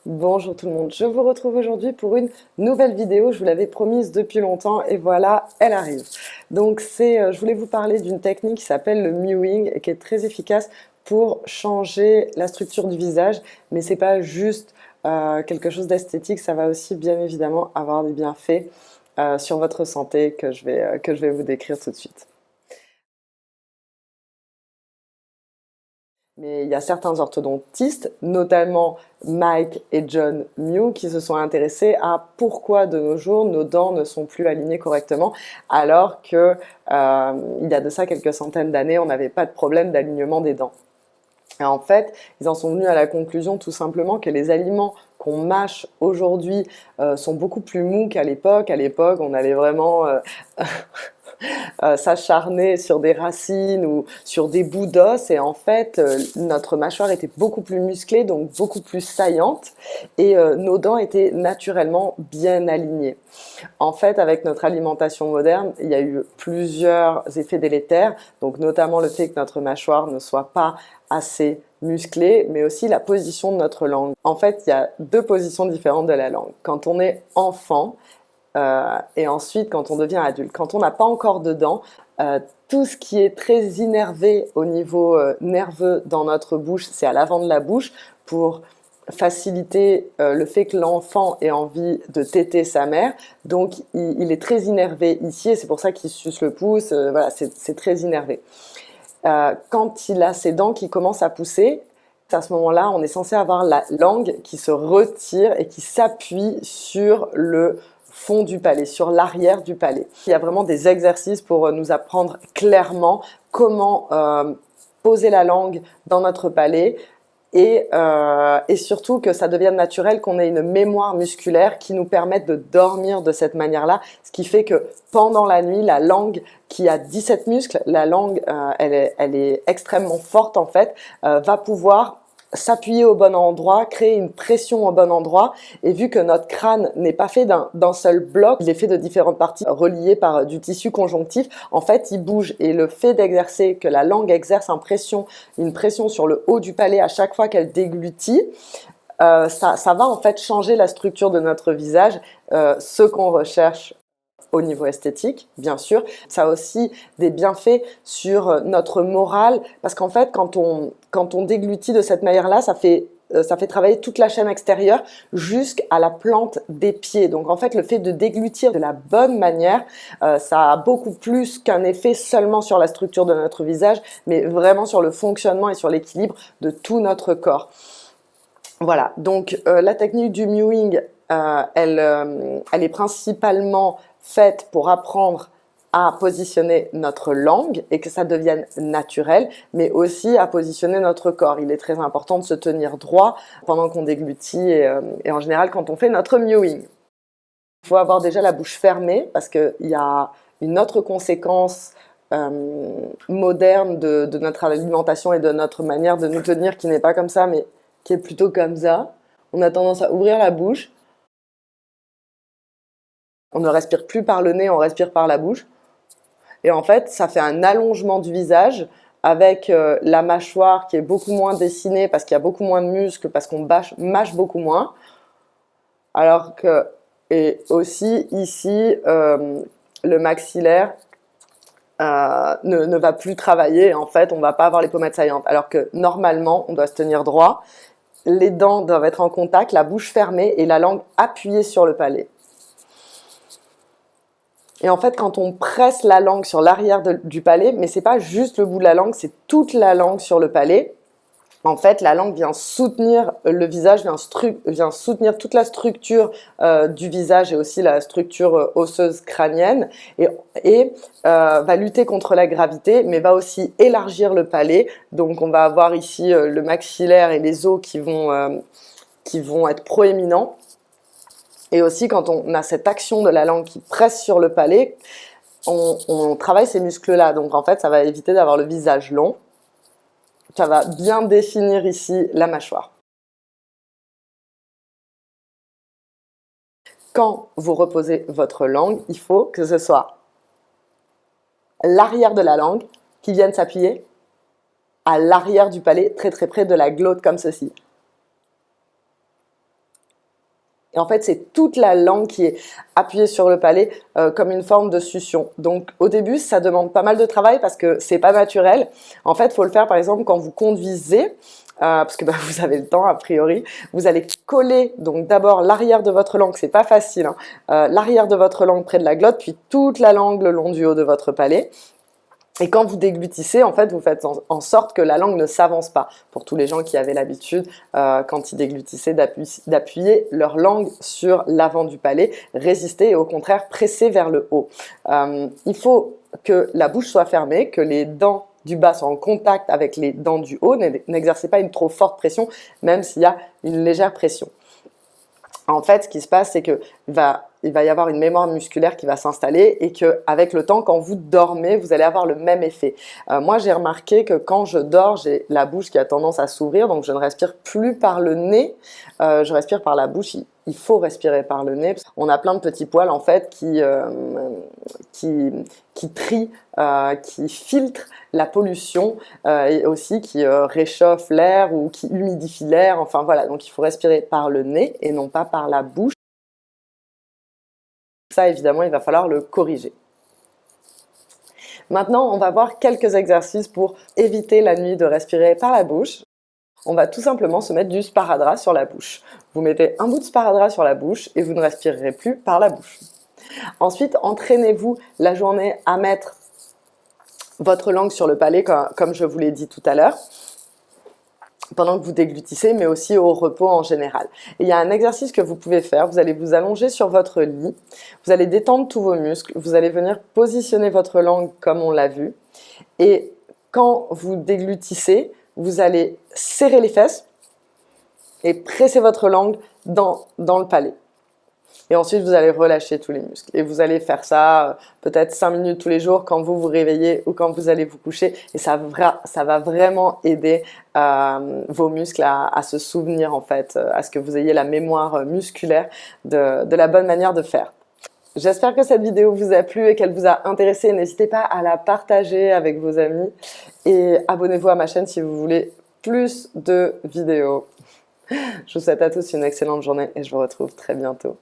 Bonjour tout le monde, je vous retrouve aujourd'hui pour une nouvelle vidéo, je vous l'avais promise depuis longtemps et voilà, elle arrive. Donc je voulais vous parler d'une technique qui s'appelle le mewing et qui est très efficace pour changer la structure du visage, mais c'est pas juste quelque chose d'esthétique, ça va aussi bien évidemment avoir des bienfaits sur votre santé que je vais vous décrire tout de suite. Mais il y a certains orthodontistes, notamment Mike et John Mew, qui se sont intéressés à pourquoi de nos jours nos dents ne sont plus alignées correctement, alors que il y a de ça quelques centaines d'années, on n'avait pas de problème d'alignement des dents. Et en fait, ils en sont venus à la conclusion tout simplement que les aliments qu'on mâche aujourd'hui sont beaucoup plus mous qu'à l'époque. À l'époque, on allait vraiment s'acharner sur des racines ou sur des bouts d'os et en fait notre mâchoire était beaucoup plus musclée, donc beaucoup plus saillante et nos dents étaient naturellement bien alignées. En fait, avec notre alimentation moderne, il y a eu plusieurs effets délétères, donc notamment le fait que notre mâchoire ne soit pas assez musclée, mais aussi la position de notre langue. En fait, il y a deux positions différentes de la langue. Quand on est enfant, et ensuite quand on devient adulte. Quand on n'a pas encore de dents, tout ce qui est très innervé au niveau nerveux dans notre bouche, c'est à l'avant de la bouche pour faciliter le fait que l'enfant ait envie de téter sa mère. Donc il est très innervé ici et c'est pour ça qu'il suce le pouce, voilà, c'est très innervé. Quand il a ses dents qui commencent à pousser, à ce moment-là, on est censé avoir la langue qui se retire et qui s'appuie sur le fond du palais, sur l'arrière du palais. Il y a vraiment des exercices pour nous apprendre clairement comment poser la langue dans notre palais et surtout que ça devienne naturel, qu'on ait une mémoire musculaire qui nous permette de dormir de cette manière-là, ce qui fait que pendant la nuit, la langue qui a 17 muscles, la langue, elle est extrêmement forte en fait, va pouvoir s'appuyer au bon endroit, créer une pression au bon endroit, et vu que notre crâne n'est pas fait d'un seul bloc, il est fait de différentes parties reliées par du tissu conjonctif, en fait il bouge, et le fait d'exercer, que la langue exerce une pression sur le haut du palais à chaque fois qu'elle déglutit, ça va en fait changer la structure de notre visage, ce qu'on recherche au niveau esthétique, bien sûr. Ça a aussi des bienfaits sur notre morale, parce qu'en fait, quand on déglutit de cette manière-là, ça fait travailler toute la chaîne extérieure jusqu'à la plante des pieds. Donc en fait, le fait de déglutir de la bonne manière, ça a beaucoup plus qu'un effet seulement sur la structure de notre visage, mais vraiment sur le fonctionnement et sur l'équilibre de tout notre corps. Voilà, donc la technique du mewing, elle est principalement faite pour apprendre à positionner notre langue et que ça devienne naturel, mais aussi à positionner notre corps. Il est très important de se tenir droit pendant qu'on déglutit et en général quand on fait notre mewing. Il faut avoir déjà la bouche fermée parce qu'il y a une autre conséquence moderne de notre alimentation et de notre manière de nous tenir qui n'est pas comme ça, mais qui est plutôt comme ça. On a tendance à ouvrir la bouche. On ne respire plus par le nez, on respire par la bouche. Et en fait, ça fait un allongement du visage avec la mâchoire qui est beaucoup moins dessinée parce qu'il y a beaucoup moins de muscles, parce qu'on mâche beaucoup moins. Alors que, et aussi ici, le maxillaire ne va plus travailler. En fait, on ne va pas avoir les pommettes saillantes. Alors que normalement, on doit se tenir droit. Les dents doivent être en contact, la bouche fermée et la langue appuyée sur le palais. Et en fait, quand on presse la langue sur l'arrière du palais, mais c'est pas juste le bout de la langue, c'est toute la langue sur le palais. En fait, la langue vient soutenir le visage, vient soutenir toute la structure du visage et aussi la structure osseuse crânienne et va lutter contre la gravité, mais va aussi élargir le palais. Donc, on va avoir ici le maxillaire et les os qui vont être proéminents. Et aussi, quand on a cette action de la langue qui presse sur le palais, on travaille ces muscles-là. Donc, en fait, ça va éviter d'avoir le visage long. Ça va bien définir ici la mâchoire. Quand vous reposez votre langue, il faut que ce soit l'arrière de la langue qui vienne s'appuyer à l'arrière du palais, très très près de la glotte, comme ceci. Et en fait, c'est toute la langue qui est appuyée sur le palais comme une forme de succion. Donc au début, ça demande pas mal de travail parce que c'est pas naturel. En fait, il faut le faire par exemple quand vous conduisez. Parce que bah, vous avez le temps a priori, vous allez coller donc d'abord l'arrière de votre langue, c'est pas facile, hein, l'arrière de votre langue près de la glotte, puis toute la langue le long du haut de votre palais. Et quand vous déglutissez, en fait, vous faites en sorte que la langue ne s'avance pas. Pour tous les gens qui avaient l'habitude, quand ils déglutissaient, d'appuyer leur langue sur l'avant du palais, résister et au contraire presser vers le haut. Il faut que la bouche soit fermée, que les dents du bas soient en contact avec les dents du haut. N'exercez pas une trop forte pression, même s'il y a une légère pression. En fait, ce qui se passe, c'est que il va y avoir une mémoire musculaire qui va s'installer et qu'avec le temps, quand vous dormez, vous allez avoir le même effet. Moi, j'ai remarqué que quand je dors, j'ai la bouche qui a tendance à s'ouvrir, donc je ne respire plus par le nez, je respire par la bouche. Il faut respirer par le nez. On a plein de petits poils en fait qui trient, qui filtrent la pollution et aussi qui réchauffent l'air ou qui humidifient l'air. Enfin voilà, donc il faut respirer par le nez et non pas par la bouche. Ça, évidemment, il va falloir le corriger. Maintenant, on va voir quelques exercices pour éviter la nuit de respirer par la bouche. On va tout simplement se mettre du sparadrap sur la bouche. Vous mettez un bout de sparadrap sur la bouche et vous ne respirerez plus par la bouche. Ensuite, entraînez-vous la journée à mettre votre langue sur le palais, comme je vous l'ai dit tout à l'heure, pendant que vous déglutissez, mais aussi au repos en général. Et il y a un exercice que vous pouvez faire. Vous allez vous allonger sur votre lit, vous allez détendre tous vos muscles, vous allez venir positionner votre langue comme on l'a vu. Et quand vous déglutissez, vous allez serrer les fesses et presser votre langue dans le palais. Et ensuite, vous allez relâcher tous les muscles. Et vous allez faire ça peut-être 5 minutes tous les jours quand vous vous réveillez ou quand vous allez vous coucher. Et ça va vraiment aider vos muscles à se souvenir, en fait, à ce que vous ayez la mémoire musculaire de la bonne manière de faire. J'espère que cette vidéo vous a plu et qu'elle vous a intéressé. N'hésitez pas à la partager avec vos amis. Et abonnez-vous à ma chaîne si vous voulez plus de vidéos. Je vous souhaite à tous une excellente journée et je vous retrouve très bientôt.